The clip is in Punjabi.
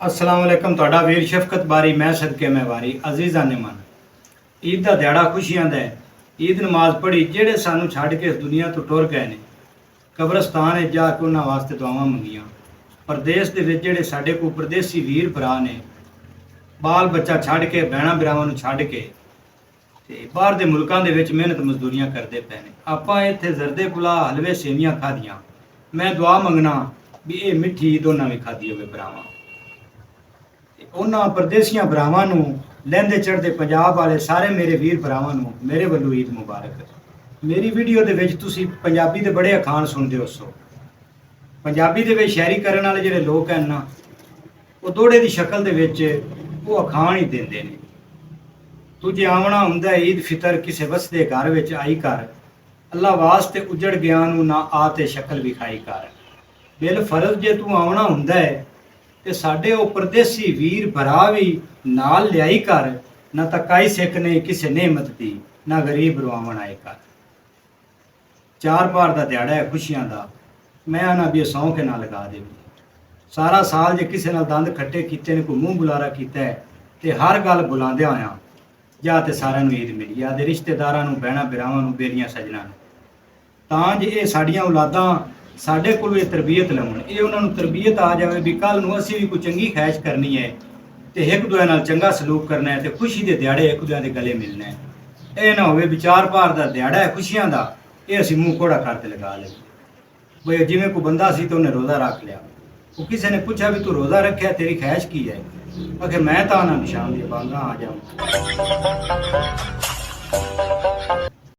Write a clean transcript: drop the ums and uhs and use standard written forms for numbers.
अस्सलाम वालेकुम। ਤੁਹਾਡਾ ਵੀਰ ਸ਼ਫਕਤ ਬਾਰੀ ਮੈਂ ਸਦਕੇ ਮੈਂ ਵਾਰੀ ਅਜ਼ੀਜ਼ਾਂ ਨੇ ਮਨ ਈਦ ਦਾ ਦਿਹਾੜਾ ਖੁਸ਼ੀਆਂ ਦਾ ਹੈ। ਈਦ ਨਮਾਜ਼ ਪੜ੍ਹੀ ਜਿਹੜੇ ਸਾਨੂੰ ਛੱਡ ਕੇ ਇਸ ਦੁਨੀਆ ਤੋਂ ਟੁਰ ਗਏ ਨੇ, ਕਬਰਸਤਾਨ ਵਿੱਚ ਜਾ ਕੇ ਉਹਨਾਂ ਵਾਸਤੇ ਦੁਆਵਾਂ ਮੰਗੀਆਂ। ਪਰਦੇਸ ਦੇ ਵਿੱਚ ਜਿਹੜੇ ਸਾਡੇ ਕੋਲ ਪਰਦੇਸੀ ਵੀਰ ਭਰਾ ਨੇ, ਬਾਲ ਬੱਚਾ ਛੱਡ ਕੇ ਭੈਣਾਂ ਭਰਾਵਾਂ ਨੂੰ ਛੱਡ ਕੇ ਤੇ ਬਾਹਰ ਦੇ ਮੁਲਕਾਂ ਦੇ ਵਿੱਚ ਮਿਹਨਤ ਮਜ਼ਦੂਰੀਆਂ ਕਰਦੇ ਪਏ ਨੇ, ਆਪਾਂ ਇੱਥੇ ਜ਼ਰਦੇ ਪੁਲਾ ਹਲਵੇ ਸੇਵੀਆਂ ਖਾਧੀਆਂ। ਮੈਂ ਦੁਆ ਮੰਗਣਾ ਵੀ ਇਹ ਮਿੱਠੀ ਈਦ ਉਹਨਾਂ ਵੀ ਖਾਧੀ ਹੋਵੇ ਭਰਾਵਾਂ। ਉਹਨਾਂ ਪਰਦੇਸੀਆਂ ਭਰਾਵਾਂ ਨੂੰ ਲਹਿੰਦੇ ਚੜ੍ਹਦੇ ਪੰਜਾਬ ਵਾਲੇ ਸਾਰੇ ਮੇਰੇ ਵੀਰ ਭਰਾਵਾਂ ਨੂੰ ਮੇਰੇ ਵੱਲੋਂ ਈਦ ਮੁਬਾਰਕ। ਮੇਰੀ ਵੀਡੀਓ ਦੇ ਵਿੱਚ ਤੁਸੀਂ ਪੰਜਾਬੀ ਦੇ ਬੜੇ ਅਖਾਣ ਸੁਣਦੇ ਹੋ। ਸੋ ਪੰਜਾਬੀ ਦੇ ਵਿੱਚ ਸ਼ਾਇਰੀ ਕਰਨ ਵਾਲੇ ਜਿਹੜੇ ਲੋਕ ਹਨ ਨਾ, ਉਹ ਦੋੜੇ ਦੀ ਸ਼ਕਲ ਦੇ ਵਿੱਚ ਉਹ ਅਖਾਣ ਹੀ ਦਿੰਦੇ ਨੇ। ਤੁਝੇ ਆਵਣਾ ਹੁੰਦਾ ਈਦ ਫਿਤਰ ਕਿਸੇ ਵਸਦੇ ਘਰ ਵਿੱਚ ਆਈ ਕਰ, ਅੱਲਾ ਵਾਸਤੇ ਉਜੜ ਗਿਆ ਨੂੰ ਨਾ ਆ ਤੇ ਸ਼ਕਲ ਵਿਖਾਈ ਕਰ। ਬਿਲ ਫਰਜ਼ ਜੇ ਤੂੰ ਆਉਣਾ ਹੁੰਦਾ ਹੈ ਤੇ ਸਾਡੇ ਉਹ ਪਰਦੇਸੀ ਵੀਰ ਭਰਾ ਵੀ ਨਾਲ ਲਿਆਈ ਕਰ, ਨਾ ਤਕਾਈ ਸਿੱਖ ਨੇ ਕਿਸੇ ਨੇਮਤ ਦੀ, ਨਾ ਗਰੀਬ ਰਵਾਵਣ ਆਏ ਕਰ। ਚਾਰ ਪਾਰ ਦਾ ਦਿਹਾੜਾ ਹੈ ਖੁਸ਼ੀਆਂ ਦਾ, ਮੈਂ ਆਨਾ ਵੀ ਸੌਂ ਕੇ ਨਾ ਲਗਾ ਦੇਵੀ। ਸਾਰਾ ਸਾਲ ਜੇ ਕਿਸੇ ਨਾਲ ਦੰਦ ਖੱਟੇ ਕੀਤੇ ਨੇ, ਕੋਈ ਮੂੰਹ ਬੁਲਾਰਾ ਕੀਤਾ ਹੈ ਤੇ ਹਰ ਗੱਲ ਬੁਲਾਉਂਦੇ ਆਇਆ ਜਾਂ ਤੇ ਸਾਰਿਆਂ ਨੂੰ ਈਦ ਮਿਲੀ ਆ ਦੇ ਰਿਸ਼ਤੇਦਾਰਾਂ ਨੂੰ, ਭੈਣਾਂ ਭਰਾਵਾਂ ਨੂੰ, ਬੇਲੀਆਂ ਸਜਣਾ ਨੂੰ, ਤਾਂ ਜੇ ਇਹ ਸਾਡੀਆਂ ਔਲਾਦਾਂ ਸਾਡੇ ਕੋਲ ਇਹ ਤਰਬੀਅਤ ਲਵਣ, ਇਹ ਉਹਨਾਂ ਨੂੰ ਤਰਬੀਅਤ ਆ ਜਾਵੇ ਵੀ ਕੱਲ ਨੂੰ ਅਸੀਂ ਵੀ ਕੋਈ ਚੰਗੀ ਖੈਸ਼ ਕਰਨੀ ਹੈ ਤੇ ਇੱਕ ਦੂਜੇ ਨਾਲ ਚੰਗਾ ਸਲੂਕ ਕਰਨਾ ਹੈ ਤੇ ਖੁਸ਼ੀ ਦੇ ਦਿਹਾੜੇ ਇੱਕ ਦੂਜੇ ਦੇ ਗਲੇ ਮਿਲਣਾ ਹੈ। ਇਹ ਨਾ ਹੋਵੇ ਵਿਚਾਰ ਭਾਰ ਦਾ ਦਿਹਾੜਾ ਹੈ ਖੁਸ਼ੀਆਂ ਦਾ, ਇਹ ਅਸੀਂ ਮੂੰਹ ਕੋੜਾ ਕਰਤੇ ਲਗਾ ਲਈਏ। ਬਈ ਜਿਵੇਂ ਕੋਈ ਬੰਦਾ ਸੀ ਤੇ ਉਹਨੇ ਰੋਜ਼ਾ ਰੱਖ ਲਿਆ, ਉਹ ਕਿਸੇ ਨੇ ਪੁੱਛਿਆ ਵੀ ਤੂੰ ਰੋਜ਼ਾ ਰੱਖਿਆ, ਤੇਰੀ ਖੈਸ਼ ਕੀ ਹੈ? ਆਖੇ ਮੈਂ ਤਾਂ ਨਾ ਨਿਸ਼ਾਨ ਦੀ ਬਾਂਗਾ ਆ ਜਾਵਾਂ।